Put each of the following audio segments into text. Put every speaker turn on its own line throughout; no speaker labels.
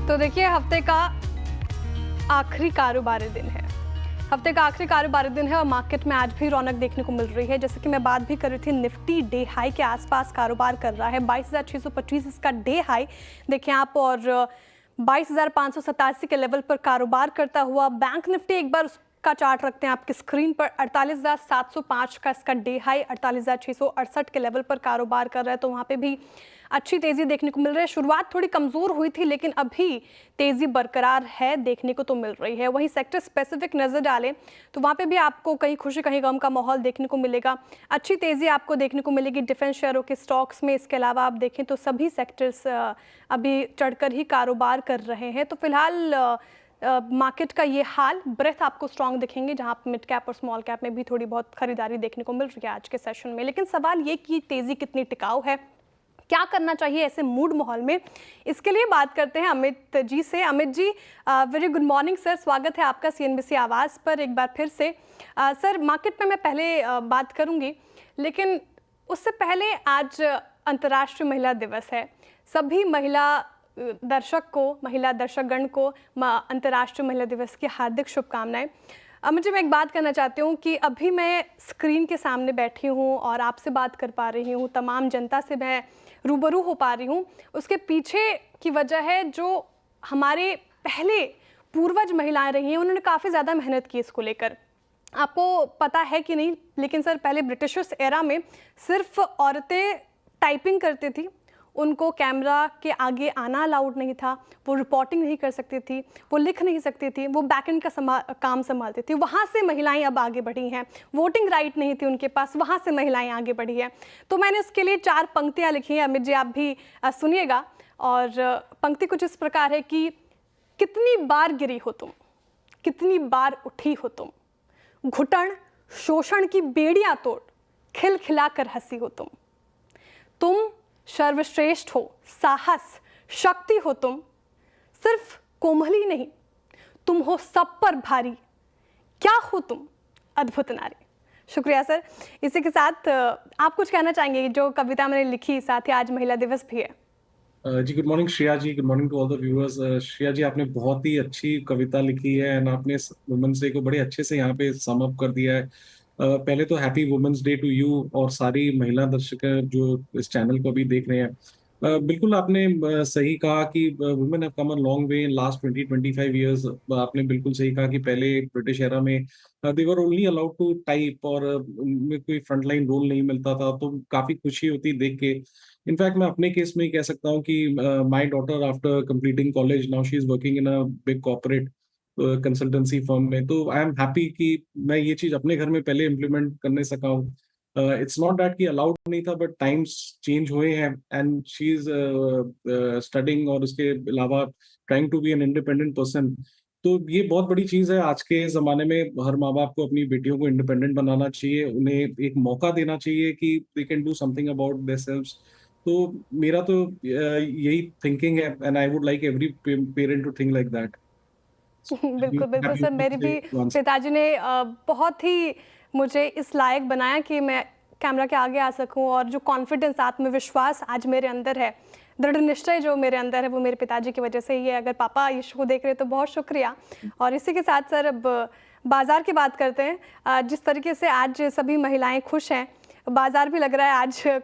तो देखिए हफ्ते का आखिरी कारोबारी दिन है। हफ्ते का आखिरी कारोबारी दिन है और मार्केट में आज भी रौनक देखने को मिल रही है। जैसे कि मैं बात भी कर रही थी, निफ्टी डे हाई के आसपास कारोबार कर रहा है। 22,625 इसका डे हाई देखें आप, और 22,587 के लेवल पर कारोबार करता हुआ बैंक निफ्टी एक बार का चार्ट रखते हैं आपकी स्क्रीन पर। 48,705 का इसका डे हाई 48,668 के लेवल पर कारोबार कर रहा है, तो वहाँ पे भी अच्छी तेजी देखने को मिल रही है। शुरुआत थोड़ी कमजोर हुई थी लेकिन अभी तेजी बरकरार है, देखने को तो मिल रही है। वहीं सेक्टर स्पेसिफिक नजर डालें तो वहाँ पे भी आपको कहीं खुशी कहीं गम का माहौल देखने को मिलेगा। अच्छी तेजी आपको देखने को मिलेगी डिफेंस शेयरों के स्टॉक्स में। इसके अलावा आप देखें तो सभी सेक्टर्स अभी चढ़कर ही कारोबार कर रहे हैं। तो फिलहाल मार्केट का ये हाल, ब्रेथ आपको स्ट्रांग दिखेंगे जहां आप मिड कैप और स्मॉल कैप में भी थोड़ी बहुत खरीदारी देखने को मिल रही है आज के सेशन में। लेकिन सवाल ये कि तेजी कितनी टिकाऊ है, क्या करना चाहिए ऐसे मूड माहौल में, इसके लिए बात करते हैं अमित जी से। Amit ji, very good morning sir, स्वागत है आपका सीएनबीसी आवाज़ पर एक बार फिर से। सर, मार्केट में मैं पहले बात करूंगी, लेकिन उससे पहले आज अंतर्राष्ट्रीय महिला दिवस है। सभी महिला दर्शकगण को अंतर्राष्ट्रीय महिला दिवस की हार्दिक शुभकामनाएं। मुझे मैं एक बात करना चाहती हूँ कि अभी मैं स्क्रीन के सामने बैठी हूँ और आपसे बात कर पा रही हूँ, तमाम जनता से मैं रूबरू हो पा रही हूँ। उसके पीछे की वजह है जो हमारे पहले पूर्वज महिलाएं रही हैं, उन्होंने काफ़ी ज़्यादा मेहनत की इसको लेकर। आपको पता है कि नहीं, लेकिन सर पहले ब्रिटिशर्स एरा में सिर्फ औरतें टाइपिंग करती थी, उनको कैमरा के आगे आना अलाउड नहीं था, वो रिपोर्टिंग नहीं कर सकती थी, वो लिख नहीं सकती थी, वो बैकएंड का काम संभालती थी। वहाँ से महिलाएं अब आगे बढ़ी हैं। वोटिंग राइट नहीं थी उनके पास, वहाँ से महिलाएं आगे बढ़ी हैं। तो मैंने उसके लिए 4 पंक्तियाँ लिखी हैं, अमित जी आप भी सुनिएगा। और पंक्ति कुछ इस प्रकार है कि कितनी बार गिरी हो तुम, कितनी बार उठी हो तुम, घुटन शोषण की बेड़ियाँ तोड़ खिलखिला कर हंसी हो तुम सर्वश्रेष्ठ हो, साहस शक्ति हो तुम, सिर्फ कोमल ही नहीं तुम हो सब पर भारी, क्या हो तुम अद्भुत नारी। शुक्रिया सर। इसी के साथ आप कुछ कहना चाहेंगे? जो कविता मैंने लिखी, साथ ही आज महिला दिवस भी है।
जी good morning Shreya ji, good morning to all the viewers. Shreya ji, आपने बहुत ही अच्छी कविता लिखी है एंड आपने वुमेन्स डे को बड़े अच्छे से यहाँ पे सम अप कर दिया है। पहले तो happy women's day to you और सारी महिला दर्शक जो इस चैनल को भी देख रहे हैं। बिल्कुल आपने सही कहा कि women have come a long way in last 20-25 years. आपने बिल्कुल सही कहा कि पहले ब्रिटिश एरा में they were only allowed to type और उनमें कोई फ्रंटलाइन रोल नहीं मिलता था, तो काफी खुशी होती देख के। इनफैक्ट मैं अपने केस में ही कह सकता हूँ कि my daughter after completing college now she is working in a big corporate consultancy firm में, तो आई एम हैप्पी कि मैं ये चीज अपने घर में पहले इम्प्लीमेंट करने सका हूँ। इट्स नॉट दैट कि अलाउड नहीं था, बट टाइम्स चेंज हुए हैं एंड शी इज स्टडिंग और उसके अलावा trying to be an independent person. तो ये बहुत बड़ी चीज है। आज के जमाने में हर माँ बाप को अपनी बेटियों को इंडिपेंडेंट बनाना चाहिए, उन्हें एक मौका देना चाहिए कि they can do something about theirselves. तो मेरा तो यही थिंकिंग है and I would like every parent to think like that.
बिल्कुल बिल्कुल सर, मेरे भी पिताजी ने बहुत ही मुझे इस लायक बनाया कि मैं कैमरा के आगे आ सकूं, और जो कॉन्फिडेंस, आत्मविश्वास आज मेरे अंदर है, दृढ़ निश्चय जो मेरे अंदर है, वो मेरे पिताजी की वजह से ही है। अगर पापा इस शो देख रहे हैं तो बहुत शुक्रिया। और इसी के साथ सर अब बाजार की बात करते हैं। जिस तरीके से आज सभी महिलाएं खुश हैं, बाजार भी लग रहा है आज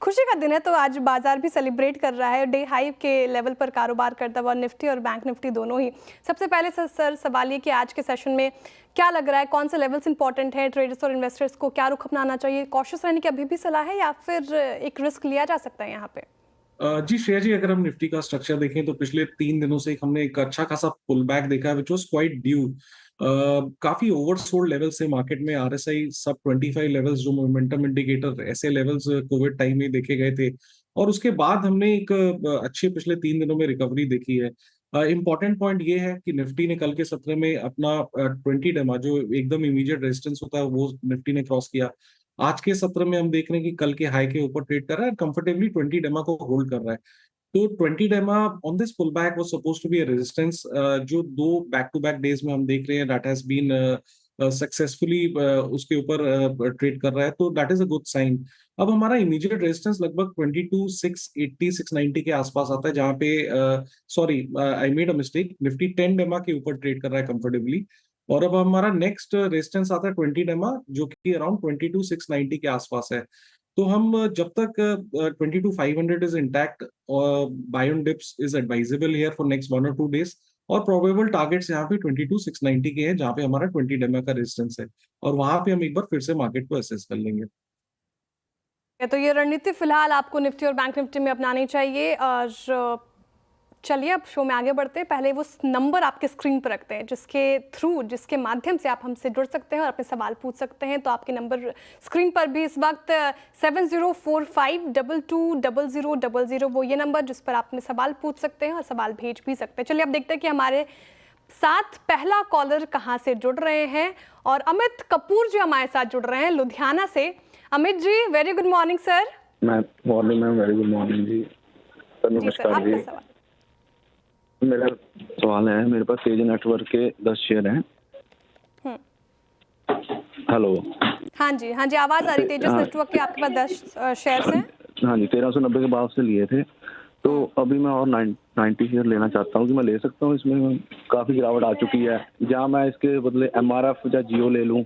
खुशी का दिन है, तो आज बाजार भी सेलिब्रेट कर रहा है। डे हाई के लेवल पर कारोबार करता हुआ निफ्टी और बैंक निफ्टी दोनों ही। सबसे पहले सर सवाल ये कि आज के सेशन में क्या लग रहा है, कौन से लेवल्स इंपॉर्टेंट है, ट्रेडर्स और इन्वेस्टर्स को क्या रुख अपनाना चाहिए, कॉशियस रहने की अभी भी सलाह है या फिर एक रिस्क लिया जा सकता है यहाँ पे?
जी श्रेया जी, अगर हम निफ्टी का स्ट्रक्चर देखें तो पिछले 3 दिनों से हमने एक अच्छा खासा पुल बैक देखा है विच वाज क्वाइट ड्यू। काफी ओवरसोल्ड लेवल से मार्केट में आरएसआई सब 25 लेवल्स जो मोमेंटम इंडिकेटर, ऐसे लेवल्स कोविड टाइम में देखे गए थे और उसके बाद हमने एक अच्छे पिछले 3 दिनों में रिकवरी देखी है। इंपॉर्टेंट पॉइंट ये है कि निफ्टी ने कल के सत्र में अपना 20 डेमा जो एकदम इमीडिएट रेजिस्टेंस होता है वो निफ्टी ने क्रॉस किया। आज के सत्र में हम देख रहे हैं कि कल के हाई के ऊपर ट्रेड कर रहा है, कंफर्टेबली 20 डेमा को होल्ड कर रहा है। तो 20 डेमा on this pull back was supposed to be a resistance, जो 2 बैक टू बैक डेज में हम देख रहे हैं दैट हैज बीन सक्सेसफुली उसके ऊपर ट्रेड कर रहा है, तो that is a good sign. अब हमारा इमीडिएट रेजिस्टेंस लगभग 22,680 690 के आसपास आता है, जहां पे sorry I made a mistake, Nifty 10 डेमा के ऊपर ट्रेड कर रहा है कंफर्टेबली। और अब हमारा नेक्स्ट रेजिस्टेंस आता है 20 डेमा, जो कि अराउंड 22,690 के आसपास है। तो हम जब तक 22,500 is intact, buy on dips is advisable here for next 1 or 2 days। और प्रोबेबल टारगेट्स यहाँ पे 22,690 के हैं, जहाँ पे हमारा 20 डेमा का रेजिस्टेंस है, और वहां पे हम एक बार फिर से मार्केट को असेस कर लेंगे।
तो ये रणनीति फिलहाल आपको निफ्टी और बैंक निफ्टी में अपनानी चाहिए। और चलिए अब शो में आगे बढ़ते हैं। पहले वो नंबर आपके स्क्रीन पर रखते हैं जिसके थ्रू, जिसके माध्यम से आप हमसे जुड़ सकते हैं और अपने सवाल पूछ सकते हैं। तो आपके नंबर स्क्रीन पर भी इस वक्त 7045220000, वो ये नंबर जिस पर आप अपने सवाल पूछ सकते हैं और सवाल भेज भी सकते हैं। चलिए अब देखते हैं कि हमारे साथ पहला कॉलर कहाँ से जुड़ रहे हैं। और अमित कपूर जी हमारे साथ जुड़ रहे हैं लुधियाना से। Amit ji, very good morning sir.
Morning ma'am, very good morning जी। सर
जी सर,
नमस्कार
आपका
जी।
सवाल।
मेरा सवाल है, मेरे पास तेज नेटवर्क के 10 शेयर हैं। हेलो।
हाँ जी, हाँ जी, आवाज आ रही। तेजस नेटवर्क के आपके पास 10 शेयर्स हैं।
हाँ जी, 1390 के भाव से लिए थे, तो अभी मैं और 90 शेयर लेना चाहता हूँ कि मैं ले सकता हूँ? इसमें काफी गिरावट आ चुकी है, जहाँ मैं इसके बदले MRF या जियो ले लूँ?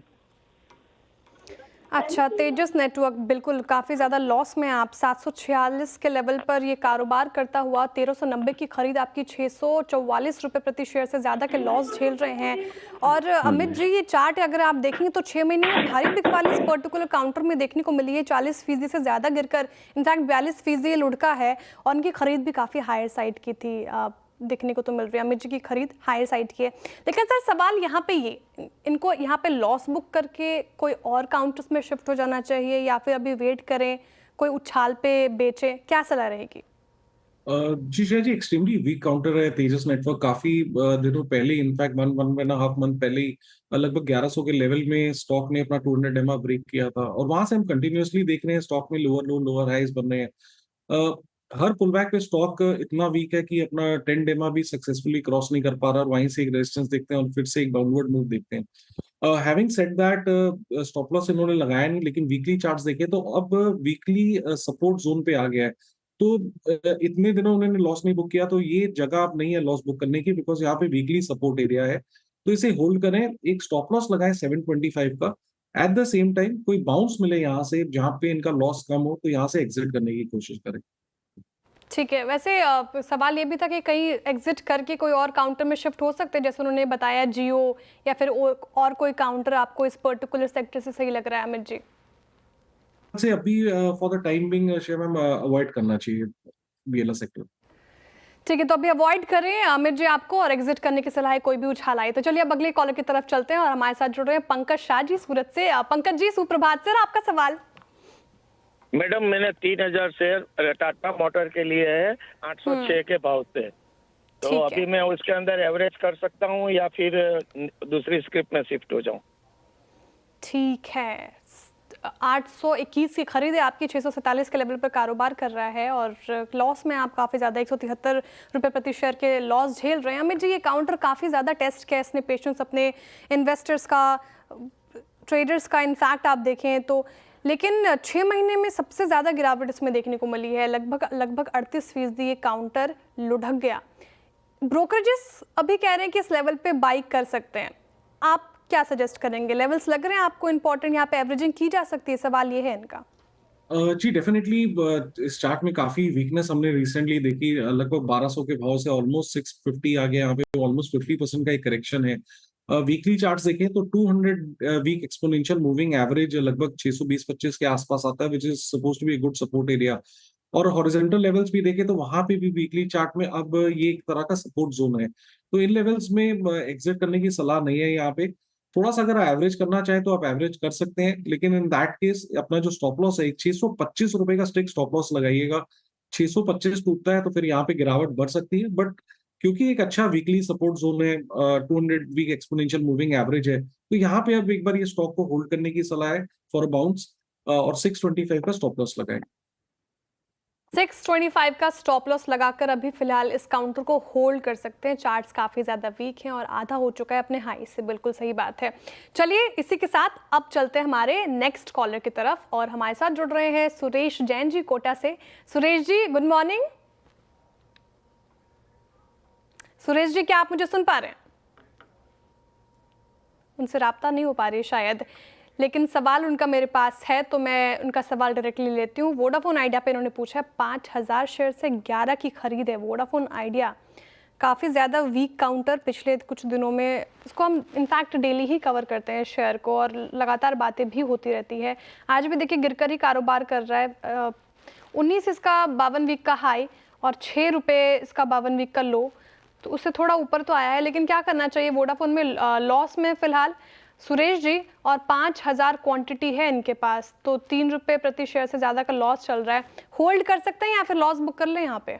अच्छा, तेजस नेटवर्क बिल्कुल काफ़ी ज़्यादा लॉस में आप 746 के लेवल पर ये कारोबार करता हुआ 1390 की खरीद आपकी 644 रुपये प्रति शेयर से ज़्यादा के लॉस झेल रहे हैं। और अमित जी, ये चार्ट अगर आप देखेंगे तो 6 महीने में भारी बिकवाली इस पर्टिकुलर काउंटर में देखने को मिली है। 40% से ज़्यादा गिरकर इनफैक्ट 42% लुढ़का है, और उनकी खरीद भी काफ़ी हायर साइड की थी देखने को तो मिल रही है। अमित जी की खरीद हायर साइड की है। लेकिन सर सवाल यहाँ पे ये, इनको यहाँ पे लॉस बुक करके कोई और काउंटर्स में शिफ्ट हो जाना चाहिए या फिर अभी वेट करें, कोई उछाल पे बेचे, क्या सलाह रहेगी?
जी श्रेया जी, एक्सट्रीमली वीक काउंटर है तेजस नेटवर्क। काफी दिनों पहले, इनफैक्ट 1.5 मंथ पहले ही लगभग 1100 के लेवल में स्टॉक ने अपना 200 डेमा ब्रेक किया था, और वहां से हम कंटिन्यूअसली देख रहे हैं स्टॉक में लोअर लो लोअर हाइज बन रहे हैं। हर पुलबैक पे स्टॉक इतना वीक है कि अपना 10 डेमा भी सक्सेसफुली क्रॉस नहीं कर पा रहा, और वहीं से एक रेजिस्टेंस देखते हैं और फिर से एक डाउनवर्ड मूव देखते हैं। Having said that, stop loss इन्होंने लगाया नहीं, लेकिन वीकली चार्ट्स देखे तो अब वीकली सपोर्ट जोन पे आ गया है। तो इतने दिनों उन्होंने लॉस नहीं बुक किया, तो ये जगह अब नहीं है लॉस बुक करने की, बिकॉज यहाँ पे वीकली सपोर्ट एरिया है। तो इसे होल्ड करें, एक स्टॉप लॉस लगाए 725 का। एट द सेम टाइम कोई बाउंस मिले यहाँ से जहाँ पे इनका लॉस कम हो, तो यहाँ से एग्जिट करने की कोशिश करें।
ठीक है। वैसे सवाल ये भी था कि कहीं एग्जिट करके कोई और काउंटर में शिफ्ट हो सकते हैं, जैसे उन्होंने बताया जियो, या फिर और कोई काउंटर आपको इस पर्टिकुलर सेक्टर से सही लग रहा है अमित जी?
से अभी for the time being share ma'am avoid करना चाहिए BLS सेक्टर।
ठीक है, तो अभी अवॉइड करें अमित जी आपको, और एग्जिट करने की सलाह है कोई भी उछाल आए। तो चलिए अब अगले कॉलर की तरफ चलते हैं, और हमारे साथ जुड़ रहे हैं पंकज शाह जी सूरत से। पंकज जी, सुप्रभात सर, आपका सवाल।
मैडम, मैंने 3000 शेयर टाटा मोटर के लिए है 806 के भाव से, तो
ठीक है।
अभी मैं उसके अंदर एवरेज कर सकता हूँ या फिर दूसरी स्क्रिप्ट में शिफ्ट हो जाऊँ?
ठीक है, 821 की खरीद है आपकी, 647 के लेवल पर कारोबार कर रहा है, और लॉस में आप काफ़ी ज़्यादा 173 रुपये प्रति शेयर के लॉस झेल रहे हैं। अमित जी, ये काउंटर काफ़ी ज़्यादा टेस्ट किया इसने पेशेंस अपने इन्वेस्टर्स का, ट्रेडर्स का इनफैक्ट आप देखें तो। लेकिन 6 महीने में सबसे ज़्यादा गिरावट इसमें देखने को मिली है, लगभग 38% ये काउंटर लुढ़क गया। ब्रोकरेजेस अभी कह रहे हैं कि इस लेवल पे बाई कर सकते हैं, आप क्या सजेस्ट करेंगे? लेवल्स लग रहे हैं आपको इंपॉर्टेंट, यहाँ पे एवरेजिंग की जा सकती है, सवाल ये है इनका।
जी डेफिनेटली, इस चार्ट में काफी वीकनेस हमने रिसेंटली देखी। लगभग 1200 के भाव से ऑलमोस्ट 650 आ गया, यहाँ पे ऑलमोस्ट 50% का एक करेक्शन है। वीकली चार्ट्स देखें तो 200 वीक एक्सपोनेंशियल मूविंग एवरेज लगभग 620-25 के आसपास आता है, which is suppose to be good support area. और हॉरिजॉन्टल लेवल्स भी देखें तो वहां पे भी वीकली चार्ट में अब ये एक तरह का सपोर्ट जोन है, तो इन लेवल्स में एग्जिट करने की सलाह नहीं है यहाँ पे। थोड़ा सा अगर एवरेज करना चाहे तो आप एवरेज कर सकते हैं, लेकिन इन दैट केस अपना जो स्टॉप लॉस है 625 रुपए का स्ट्रिक्ट स्टॉप लॉस लगाइएगा। 625 टूटता है तो फिर यहाँ पे गिरावट बढ़ सकती है, बट क्योंकि एक अच्छा वीकली सपोर्ट जोन है, 200 वीक एक्सपोनेंशियल मूविंग एवरेज है, तो यहाँ पे अब एक बार ये स्टॉक को होल्ड करने की सलाह है फॉर अ बाउंस, और 625 का स्टॉप लॉस लगाए।
625 का स्टॉप लॉस लगाकर अभी फिलहाल इस काउंटर को होल्ड कर सकते हैं। चार्ट्स काफ़ी ज़्यादा वीक हैं और आधा हो चुका है अपने हाई से, बिल्कुल सही बात है। चलिए इसी के साथ अब चलते हैं हमारे नेक्स्ट कॉलर की तरफ और हमारे साथ जुड़ रहे हैं सुरेश जैन जी कोटा से। Suresh ji good morning. सुरेश जी क्या आप मुझे सुन पा रहे हैं? उनसे राब्ता नहीं हो पा रही शायद, लेकिन सवाल उनका मेरे पास है तो मैं उनका सवाल डायरेक्टली लेती हूँ। वोडाफोन आइडिया पे इन्होंने पूछा है 5000 शेयर से 11 की खरीद है। वोडाफोन आइडिया काफ़ी ज़्यादा वीक काउंटर पिछले कुछ दिनों में, इसको हम इनफैक्ट डेली ही कवर करते हैं शेयर को और लगातार बातें भी होती रहती है। आज भी देखिए गिरकर ही कारोबार कर रहा है। 19 इसका 52 वीक का हाई और 6 रुपये इसका 52 वीक का लो, तो उससे थोड़ा ऊपर तो आया है, लेकिन क्या करना चाहिए? वोडाफोन में लॉस में फिलहाल सुरेश जी और 5000 क्वांटिटी है इनके पास, तो 3 रुपये प्रति शेयर से ज़्यादा का लॉस चल रहा है। होल्ड कर सकते हैं या फिर लॉस बुक कर लें यहाँ पे?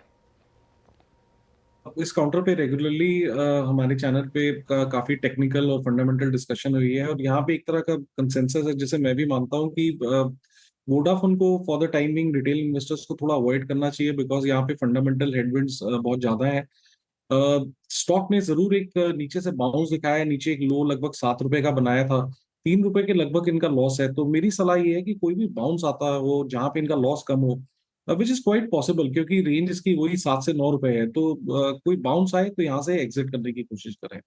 इस काउंटर पे रेगुलरली हमारे चैनल पे काफी टेक्निकल और फंडामेंटल डिस्कशन हुई है और यहाँ पे एक तरह का कंसेंसस है जिसे मैं भी मानता हूँ कि वोडाफोन को for the time being retail investors को थोड़ा अवॉइड करना चाहिए, बिकॉज यहाँ पे फंडामेंटल हेडविंड्स बहुत ज्यादा है। स्टॉक ने जरूर एक नीचे से बाउंस दिखाया है, नीचे एक लो लगभग 7 रुपए का बनाया था, 3 रुपए के लगभग इनका लॉस है। तो मेरी सलाह ये है कि कोई भी बाउंस आता हो जहां पे इनका लॉस कम हो, विच इज क्वाइट पॉसिबल क्योंकि रेंज इसकी वही 7 से 9 रुपए है, तो कोई बाउंस आए तो यहाँ से एग्जिट करने की कोशिश करें।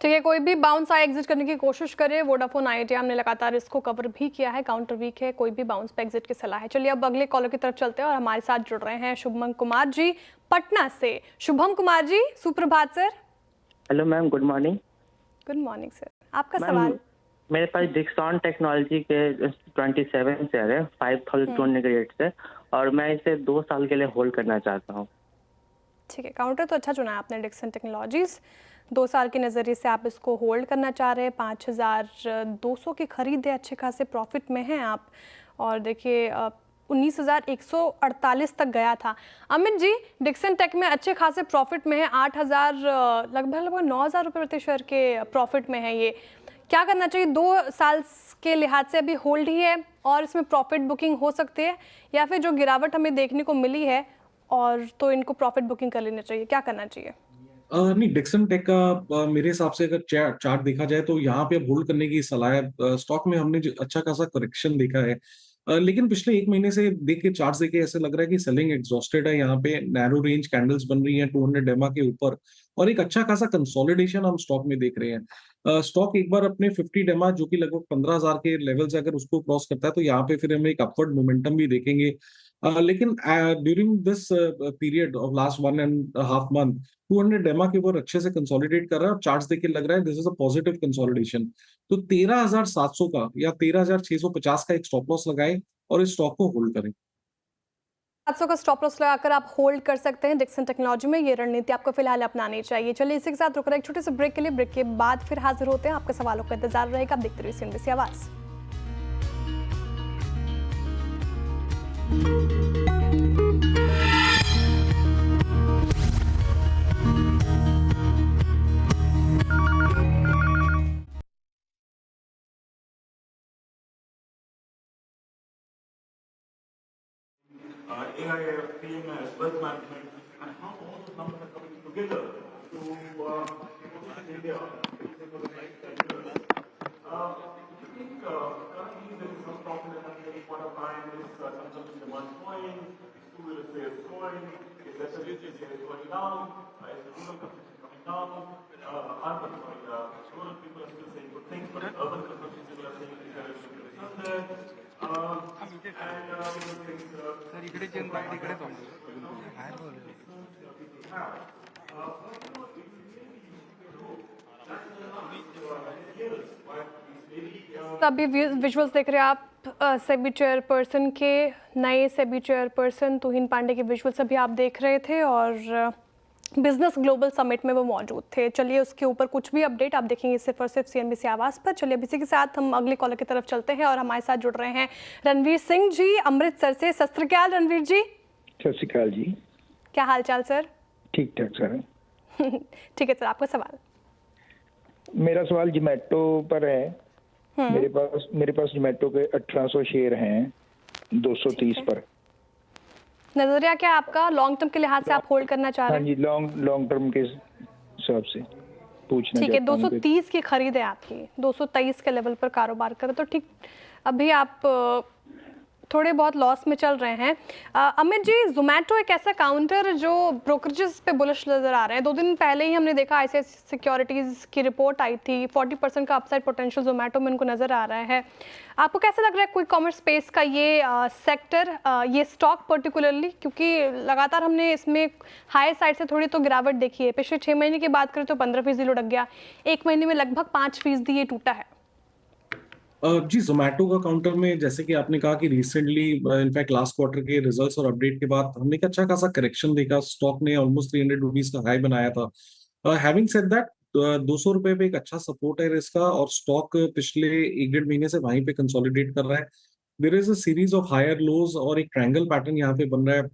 ठीक है, कोई भी बाउंस आए एग्जिट करने की कोशिश करे। वोडाफोन आइडिया हमने लगातार इसको कवर भी किया है, काउंटर वीक है, कोई भी बाउंस पे एग्जिट की सलाह है। चलिए अब अगले कॉलर की तरफ चलते हैं और हमारे साथ जुड़ रहे हैं शुभम कुमार जी पटना से। शुभम कुमार जी सुप्रभात sir.
Hello ma'am, good morning.
Good morning sir, आपका सवाल?
मेरे पास डिक्सॉन टेक्नोलॉजी के 27 शेयर है 5200 के रेट से और मैं इसे 2 साल के लिए होल्ड करना चाहता हूँ।
ठीक है, काउंटर तो अच्छा चुना है आपने, डिक्सन टेक्नोलॉजीज। 2 साल के नज़रिए से आप इसको होल्ड करना चाह रहे हैं। 5200 की खरीद है, अच्छे खासे प्रॉफिट में हैं आप। और देखिए 19,148 तक गया था। अमित जी डिक्सन टेक में अच्छे खासे प्रॉफिट में है, 8,000 लगभग 9,000 रुपये प्रति शेयर के प्रॉफिट में है। ये क्या करना चाहिए? 2 साल के लिहाज से अभी होल्ड ही है और इसमें प्रॉफिट बुकिंग हो सकती है, या फिर जो गिरावट हमें देखने को मिली है और तो इनको प्रॉफिट बुकिंग कर लेना चाहिए, क्या करना चाहिए?
नहीं, डिक्सन टेक का मेरे हिसाब से अगर चार्ट देखा जाए तो यहाँ पे अब होल्ड करने की सलाह है। स्टॉक में हमने अच्छा खासा करेक्शन देखा है, लेकिन पिछले 1 महीने से देख के चार्ट्स देख के ऐसे लग रहा है कि सेलिंग एग्जॉस्टेड है। यहाँ पे नैरो रेंज कैंडल्स बन रही हैं 200 डेमा के ऊपर और एक अच्छा खासा कंसोलिडेशन हम स्टॉक में देख रहे हैं। स्टॉक एक बार अपने 50 डेमा जो कि लगभग 15,000 के लेवल से अगर उसको क्रॉस करता है तो यहाँ पे फिर हम एक अपवर्ड मोमेंटम भी देखेंगे। लेकिन during this period of last 1.5 month 200 डेमा के ऊपर अच्छे से कंसोलिडेट कर रहा है और चार्ट्स देख के लग रहा है this is a positive consolidation. तो 13,700 का या 13,650 का एक स्टॉप लॉस लगाएं और इस स्टॉक को होल्ड करें।
700 का स्टॉप लॉस लगाकर आप होल्ड कर सकते हैं डिक्सन टेक्नोलॉजी में। ये रणनीति आपको फिलहाल अपनानी चाहिए। चलिए इसी के साथ रुक रहे एक छोटे से ब्रेक के लिए। ब्रेक के बाद फिर हाजिर होते हैं, आपके सवालों का इंतजार रहेगा। आप देखते रहिए CNBC आवाज़।
AIF, PMS, wealth management, and how all those numbers are coming together to India for the next 10 years. Do you think currently there is some problem in the point of time, is consumption demand going, is two-wheeler sales going, is residential sales going down, is the rural consumption coming down, rural people are still saying good things, but urban consumption people are saying there is some concern there.
अभी visuals देख रहे हैं आप SEBI chairperson के, नए SEBI chairperson तुहिन पांडे के visuals अभी आप देख रहे थे और बिजनेस ग्लोबल समिट में वो मौजूद थे। चलिए उसके ऊपर कुछ भी अपडेट आप देखेंगे सिर्फ और सिर्फ CNBC आवाज़ पर। चलिए इसी के साथ हम अगले कॉलर की तरफ चलते हैं और हमारे साथ जुड़ रहे हैं रणवीर सिंह जी अमृतसर से। सत श्री अकाल रणवीर जी।
सत श्री अकाल जी।
क्या हाल चाल सर?
ठीक ठाक सर।
ठीक है सर, आपका सवाल?
मेरा सवाल जोमेटो पर है। मेरे पास जोमेटो के 1800 शेयर हैं 230 पर।
नजरिया क्या है आपका, लॉन्ग टर्म के लिहाज से आप होल्ड करना चाह
हाँ
रहे हैं?
जी, लॉन्ग टर्म के हिसाब से पूछना
ठीक है,
चाहता हूँ कि
230 की खरीद है आपकी, 223 के लेवल पर कारोबार करें तो ठीक। अभी आप थोड़े बहुत लॉस में चल रहे हैं। अमित जी, जोमेटो एक ऐसा काउंटर जो ब्रोकरेजेस पे बुलिश नजर आ रहे हैं। 2 दिन पहले ही हमने देखा आईसीआईसीआई सिक्योरिटीज की रिपोर्ट आई थी, 40% का अपसाइड पोटेंशियल जोमेटो में उनको नजर आ रहा है। आपको कैसा लग रहा है क्विक कॉमर्स स्पेस का ये सेक्टर, ये स्टॉक पर्टिकुलरली, क्योंकि लगातार हमने इसमें हाई साइड से थोड़ी तो गिरावट देखी है। पिछले 6 महीने की बात करें तो 15% लुढ़क गया, 1 महीने में लगभग 5% ये टूटा है।
जी, जोमेटो का काउंटर में जैसे कि आपने कहा कि रिसेंटली इनफैक्ट लास्ट क्वार्टर के रिजल्ट्स और अपडेट के बाद हमने एक अच्छा खासा करेक्शन देखा, स्टॉक ने ऑलमोस्ट 300 रुपीज का हाई बनाया था। हैविंग सेड दैट, 200 रुपए पे एक अच्छा सपोर्ट है इसका, और स्टॉक पिछले 1-1.5 महीने से वहीं पे कंसोलिडेट कर रहा है। There is a series of higher lows और एक ट्रायंगल पैटर्न यहाँ पे बन रहा है।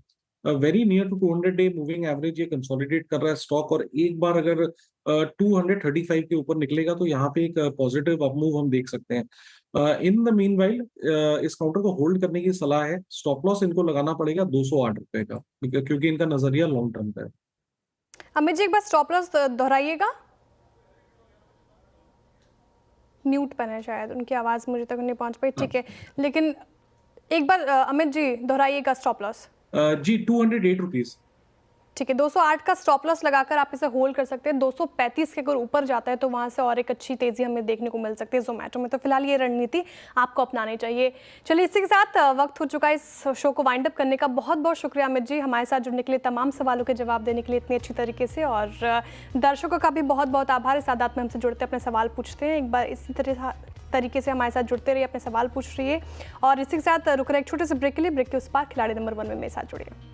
Very near to 200 day moving average ये कंसोलिडेट कर रहा है स्टॉक, और एक बार अगर 235 के ऊपर निकलेगा तो यहाँ पे एक पॉजिटिव अपमूव हम देख सकते हैं। इन द मीनवाइल इस काउंटर को होल्ड करने की सलाह है। स्टॉप लॉस इनको लगाना पड़ेगा 208 रुपए का, क्योंकि इनका नजरिया लॉन्ग टर्म का है।
अमित जी, एक बार स्टॉप लॉस दोहराइएगा। म्यूट पर है शायद, उनकी आवाज़ मुझे तक नहीं पहुंच पाई। ठीक है, लेकिन एक बार अमित जी दोहराइएगा स्टॉप लॉस।
जी, 208 रुपीज।
ठीक है, 208 का स्टॉप लॉस लगाकर आप इसे होल्ड कर सकते हैं। 235 के अगर ऊपर जाता है तो वहां से और एक अच्छी तेजी हमें देखने को मिल सकती है जोमेटो में। तो फिलहाल ये रणनीति आपको अपनानी चाहिए। चलिए, इसी के साथ वक्त हो चुका है इस शो को वाइंड अप करने का। बहुत बहुत शुक्रिया अमित जी, हमारे साथ जुड़ने के लिए, तमाम सवालों के जवाब देने के लिए इतनी अच्छी तरीके से, और दर्शकों का भी बहुत बहुत आभार। इस आदत में हमसे जुड़ते अपने सवाल पूछते हैं। एक बार इसी तरीके से हमारे साथ जुड़ते रहिए, अपने सवाल पूछ रहिए। और इसी के साथ रुक रहे एक छोटे से ब्रेक के लिए। ब्रेक के उस पार खिलाड़ी नंबर 1 में मेरे साथ जुड़िए।